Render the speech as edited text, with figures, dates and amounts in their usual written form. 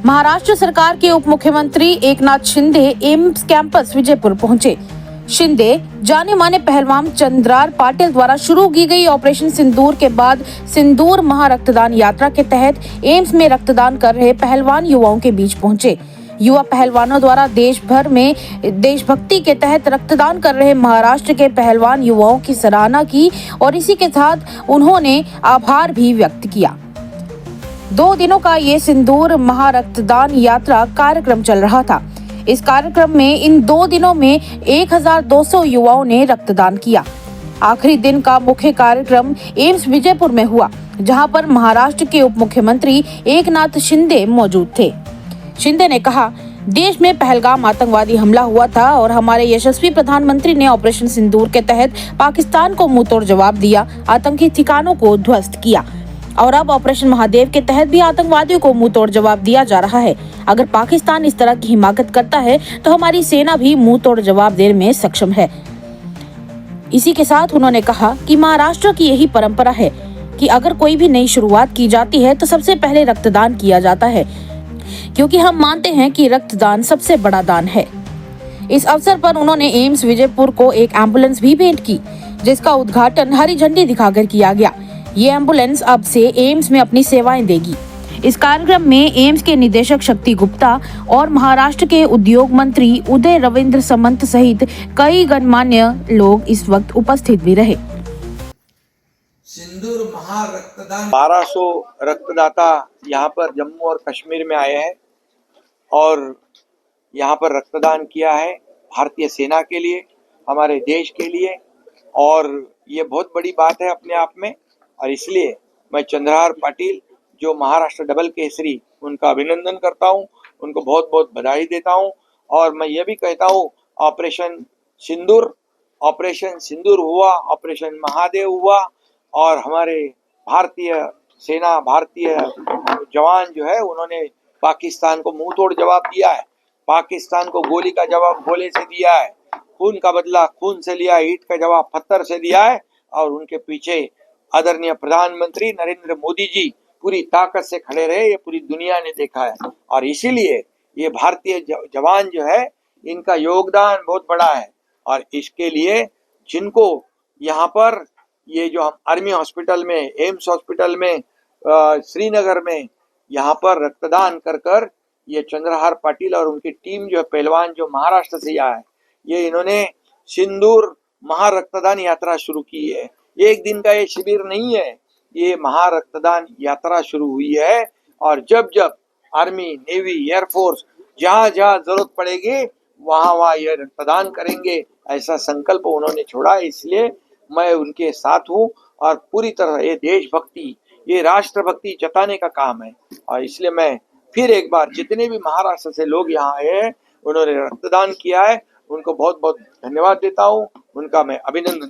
महाराष्ट्र सरकार के उप मुख्यमंत्री एकनाथ शिंदे एम्स कैंपस विजयपुर पहुंचे। शिंदे जाने माने पहलवान चंद्रार पाटिल द्वारा शुरू की गई ऑपरेशन सिंदूर के बाद सिंदूर महारक्तदान यात्रा के तहत एम्स में रक्तदान कर रहे पहलवान युवाओं के बीच पहुंचे। युवा पहलवानों द्वारा देश भर में देशभक्ति के तहत रक्तदान कर रहे महाराष्ट्र के पहलवान युवाओं की सराहना की और इसी के साथ उन्होंने आभार भी व्यक्त किया। 2 दिनों का ये सिंदूर महारक्तदान यात्रा कार्यक्रम चल रहा था। इस कार्यक्रम में इन 2 दिनों में 1200 युवाओं ने रक्तदान किया। आखिरी दिन का मुख्य कार्यक्रम एम्स विजयपुर में हुआ, जहां पर महाराष्ट्र के उप मुख्यमंत्री एकनाथ शिंदे मौजूद थे। शिंदे ने कहा, देश में पहलगाम आतंकवादी हमला हुआ था और हमारे यशस्वी प्रधानमंत्री ने ऑपरेशन सिंदूर के तहत पाकिस्तान को मुंहतोड़ जवाब दिया, आतंकी ठिकानों को ध्वस्त किया और अब ऑपरेशन महादेव के तहत भी आतंकवादियों को मुंहतोड़ जवाब दिया जा रहा है। अगर पाकिस्तान इस तरह की हिमाकत करता है तो हमारी सेना भी मुंहतोड़ जवाब देने में सक्षम है। इसी के साथ उन्होंने कहा कि महाराष्ट्र की यही परंपरा है कि अगर कोई भी नई शुरुआत की जाती है तो सबसे पहले रक्तदान किया जाता है, क्योंकि हम मानते हैं कि रक्तदान सबसे बड़ा दान है। इस अवसर पर उन्होंने एम्स विजयपुर को एक एम्बुलेंस भी भेंट की, जिसका उद्घाटन हरी झंडी दिखाकर किया गया। ये एम्बुलेंस अब से एम्स में अपनी सेवाएं देगी। इस कार्यक्रम में एम्स के निदेशक शक्ति गुप्ता और महाराष्ट्र के उद्योग मंत्री उदय रविंद्र समंत सहित कई गणमान्य लोग इस वक्त उपस्थित भी रहे। सिंदूर महारक्तदान 1200 रक्तदाता यहाँ पर जम्मू और कश्मीर में आए हैं और यहाँ पर रक्तदान किया है भारतीय सेना के लिए, हमारे देश के लिए, और ये बहुत बड़ी बात है अपने आप में। और इसलिए मैं चंद्रार पाटिल जो महाराष्ट्र डबल केसरी, उनका अभिनंदन करता हूँ, उनको बहुत बहुत बधाई देता हूँ। और मैं ये भी कहता हूँ, ऑपरेशन सिंदूर हुआ, ऑपरेशन महादेव हुआ और हमारे भारतीय सेना, भारतीय जवान जो है उन्होंने पाकिस्तान को मुंह तोड़ जवाब दिया है। पाकिस्तान को गोली का जवाब गोले से दिया है, खून का बदला खून से लिया, ईंट का जवाब पत्थर से दिया है। और उनके पीछे आदरणीय प्रधानमंत्री नरेंद्र मोदी जी पूरी ताकत से खड़े रहे, ये पूरी दुनिया ने देखा है। और इसीलिए ये भारतीय जवान जो है, इनका योगदान बहुत बड़ा है। और इसके लिए जिनको यहाँ पर ये जो हम आर्मी हॉस्पिटल में, एम्स हॉस्पिटल में, श्रीनगर में यहाँ पर रक्तदान कर ये चंद्रहार पाटिल और उनकी टीम जो है पहलवान जो महाराष्ट्र से आया है, ये इन्होंने सिंदूर महारक्तदान यात्रा शुरू की है। एक दिन का ये शिविर नहीं है, ये महारक्तदान यात्रा शुरू हुई है। और जब जब आर्मी, नेवी, एयरफोर्स जहाँ जहाँ जरूरत पड़ेगी वहाँ ये रक्तदान करेंगे, ऐसा संकल्प उन्होंने छोड़ा। इसलिए मैं उनके साथ हूँ और पूरी तरह ये देशभक्ति, ये राष्ट्रभक्ति जताने का काम है। और इसलिए मैं फिर एक बार जितने भी महाराष्ट्र से लोग यहाँ आए हैं, उन्होंने रक्तदान किया है, उनको बहुत बहुत धन्यवाद देता हूँ, उनका मैं अभिनंदन